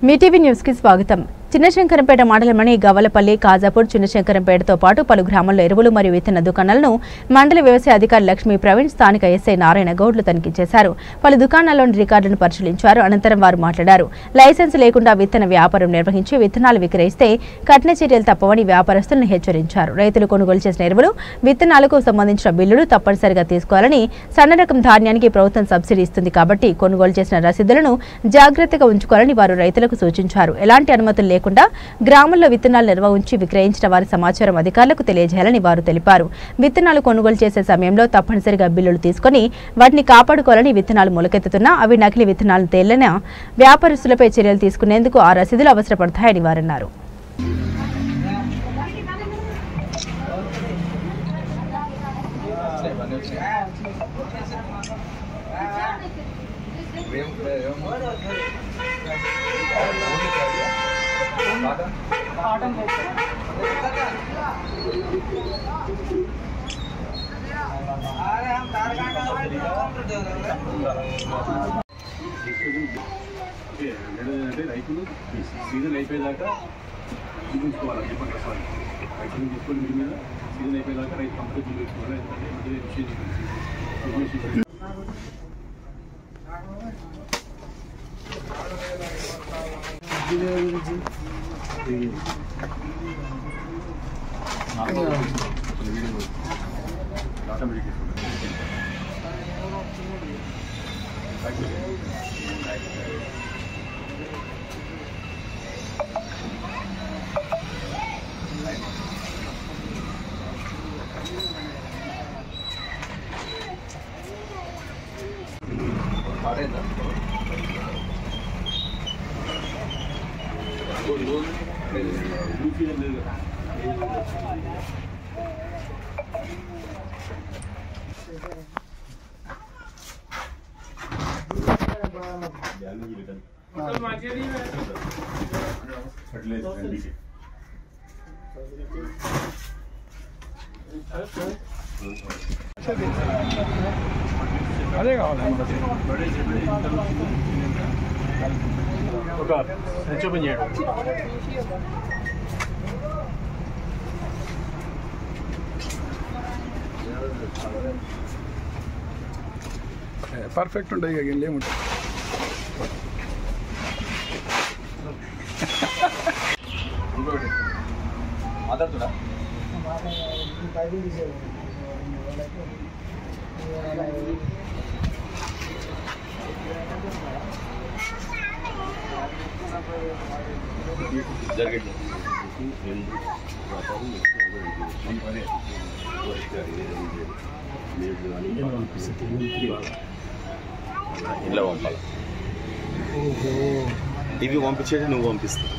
Mee TV news కి స్వాగతం. చిన్నశంకరంపేట మండలంలోని గవలపల్లి, కాజాపూర్, చిన్నశంకరంపేటతో పాటు పలు గ్రామాల్లో ఎరువులు మరియు విత్తన దుకాణాలను మండల వ్యవసాయ అధికారి లక్ష్మీ ప్రవీణ్, స్థానిక ఎస్ఐ నారాయణ గౌడ్లు తనిఖీ చేశారు. పలు దుకాణాల్లోని రికార్డులను పరిశీలించారు. అనంతరం వారు మాట్లాడారు. లైసెన్స్ లేకుండా విత్తన వ్యాపారం నిర్వహించి విత్తనాలు విక్రయిస్తే కఠిన చర్యలు తప్పవని వ్యాపారస్తులను హెచ్చరించారు. రైతులు కొనుగోలు చేసిన ఎరువులు, విత్తనాలకు సంబంధించిన బిల్లులు తప్పనిసరిగా తీసుకోవాలని, సన్న రకం ధాన్యానికి ప్రభుత్వం సబ్సిడీ ఇస్తుంది కాబట్టి కొనుగోలు చేసిన రసీదులను జాగ్రత్తగా ఉంచుకోవాలని వారు రైతులకు సూచించారు. ఎలాంటి అనుమతులు లేకుండా గ్రామంలో విత్తనాలు నిల్వ ఉంచి విక్రయించిన వారి సమాచారం అధికారులకు తెలియజేయాలని వారు తెలిపారు. విత్తనాలు కొనుగోలు చేసే సమయంలో తప్పనిసరిగా బిల్లులు తీసుకుని వాటిని కాపాడుకోవాలని, విత్తనాలు మొలకెత్తుతున్నా అవి నకిలీ విత్తనాలను తేలిన వ్యాపారస్తులపై చర్యలు తీసుకునేందుకు ఆ రసీదులు అవసరపడతాయని వారన్నారు. రైతులు సీజన్ అయిపోయేదాకా చూపించుకోవాలి. రైతులు తీసుకొని మీ మీద సీజన్ అయిపోయేదాకా రైతు కంపెనీ చూపించుకోవాలి. అదే కావాలి. ఒక ఓపెన్ చేయడం పర్ఫెక్ట్ ఉంటుంది. ఇక ఏముంటుంది మాట్లాడుతున్నా జరిగింది. ఇంట్లో పంపాలి. ఇవి పంపించేది నువ్వు పంపిస్తావు.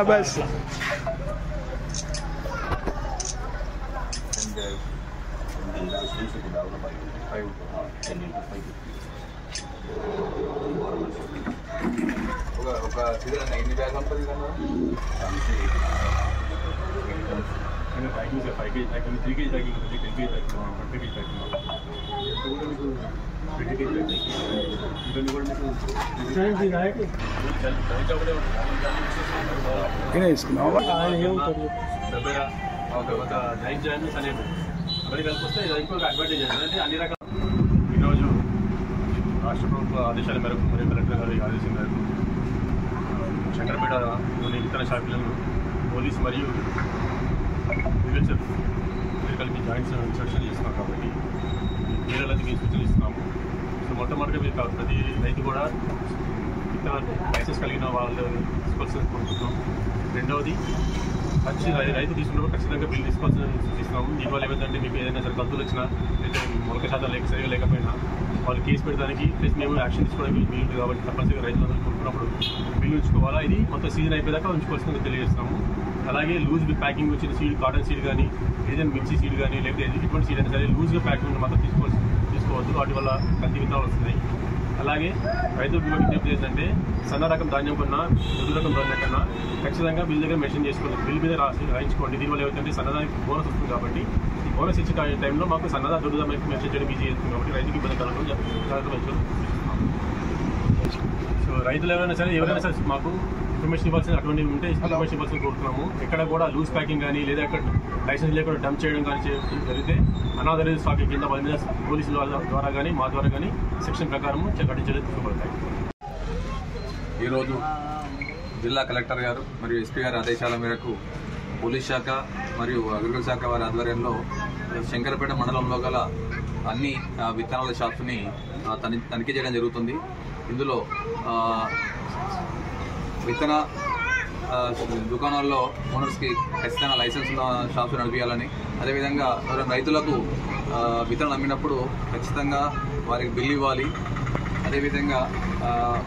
బస్ ఒక సీజన్ ఎన్ని బ్యాగ్ ఉంటుంది కదా? 5 kg 3 kg 10 kg 20 kg వేసుకున్నావా? Night joins అనేవి అక్కడికి కలిపి వస్తే ఇది ఇంకొక అడ్వాంటేజ్ అంటే అన్ని రకాల. ఈరోజు రాష్ట్ర ప్రభుత్వ ఆదేశాల మేరకు మరియు కలెక్టర్ గారి ఆదేశం మేరకు శంకరపేటలోని విత్తన షాపులను పోలీస్ మరియు కలిపి జాయింట్స్ ఇన్స్ట్రక్షన్ చేస్తున్నాం కాబట్టి మహిళలకి మేము సూచనలు ఇస్తున్నాము. సో మొట్టమొదటిగా మీరు ప్రతి రైతు కూడా విత్తన లైసెన్స్ కలిగిన వాళ్ళు తీసుకోవాల్సింది కోరుకుంటున్నాం. రెండవది రైతు తీసుకున్నప్పుడు ఖచ్చితంగా బిల్లు తీసుకోవాల్సిన సూచిస్తున్నాము. దీనివల్ల ఏమైందంటే మీకు ఏదైనా సరే కలుతులు వచ్చినా లేదా మొలక శాతం సరిగా లేకపోయినా వాళ్ళు కేసు పెట్టడానికి ప్లస్ మేము యాక్షన్ తీసుకోవడానికి వీలు కాబట్టి తప్పనిసరిగా రైతులందరూ కొనుక్కున్నప్పుడు బిల్లు ఉంచుకోవాలా. ఇది మొత్తం సీజన్ అయిపోయేదాకా ఉంచుకోవాల్సిందిగా తెలియజేస్తున్నాము. అలాగే లూజ్ ప్యాకింగ్ వచ్చిన సీడ్, కాటన్ సీడ్ కానీ ఏదైనా మిర్చి సీడ్ కానీ లేకపోతే ఎటువంటి సీడ్ అయినా సరే లూజ్గా ప్యాకింగ్ మాత్రం తీసుకోవద్దు. వాటి వల్ల కల్తీ విత్తనాలు వస్తున్నాయి. అలాగే రైతులకు విజ్ఞప్తి ఏంటంటే సన్న రకం ధాన్యం కన్నా దొడ్డు రకం ధాన్యం కన్నా ఖచ్చితంగా బిల్ దగ్గర మెన్షన్ చేసుకోండి, బిల్ మీద రాయించుకోండి. దీనివల్ల ఏమిటంటే సన్నదానికి బోనస్ వస్తుంది కాబట్టి ఈ బోనస్ ఇచ్చే టైంలో మాకు సన్నదా దొడ్డుదా మెన్షన్ చేయడం ఈజీ అవుతుంది కాబట్టి రైతుకి ఇబ్బంది కలగడం. సో రైతులు ఎవరైనా సరే మాకు ఇన్ఫర్మేషన్ ఇవ్వాల్సిన అటువంటివి ఉంటే ఇన్ఫర్మేషన్ ఇవ్వాల్సిన కోరుతున్నాము. ఎక్కడ కూడా లూజ్ ప్యాకింగ్ కానీ లేదా ఎక్కడ లైసెన్స్ లేకుండా డంప్ చేయడం కానీ జరిగితే అనాథరైజ్ స్టాకింగ్ కింద వాళ్ళ మీద పోలీసుల ద్వారా కానీ మా ద్వారా కానీ సెక్షన్ ప్రకారం కఠిన చర్యలు తీసుకోబడతాయి. ఈరోజు జిల్లా కలెక్టర్ గారు మరియు ఎస్పీ గారి ఆదేశాల మేరకు పోలీస్ శాఖ మరియు అగ్రికల్చర్ శాఖ వారి ఆధ్వర్యంలో శంకరపేట మండలంలో గల అన్ని విత్తనాల షాప్స్ని తనిఖీ చేయడం జరుగుతుంది. ఇందులో విత్తన దుకాణాల్లో ఓనర్స్కి ఖచ్చితంగా లైసెన్స్ ఉన్న షాప్స్ నడిపించాలని, అదేవిధంగా రైతులకు విత్తనాలు అమ్మినప్పుడు ఖచ్చితంగా వారికి బిల్ ఇవ్వాలి. అదేవిధంగా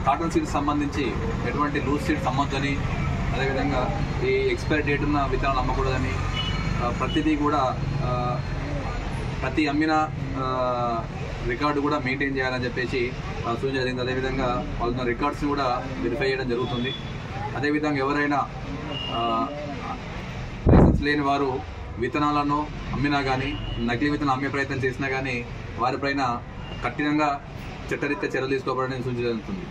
కాటన్ సీడ్స్ సంబంధించి ఎటువంటి లూజ్ సీడ్స్ అమ్మొద్దని, అదేవిధంగా ఈ ఎక్స్పైరీ డేట్ ఉన్న విత్తనాలు అమ్మకూడదని, ప్రతిదీ కూడా ప్రతి అమ్మిన రికార్డు కూడా మెయింటైన్ చేయాలని చెప్పేసి సూచన జరిగింది. అదేవిధంగా వాళ్ళ రికార్డ్స్ని కూడా వెరిఫై చేయడం జరుగుతుంది. అదేవిధంగా ఎవరైనా లైసెన్స్ లేని వారు విత్తనాలను అమ్మినా కానీ నకిలీ విత్తనాలు అమ్మే ప్రయత్నం చేసినా కానీ వారిపైన కఠినంగా చట్టరీత్యా చర్యలు తీసుకోబడని సూచన జరుగుతుంది.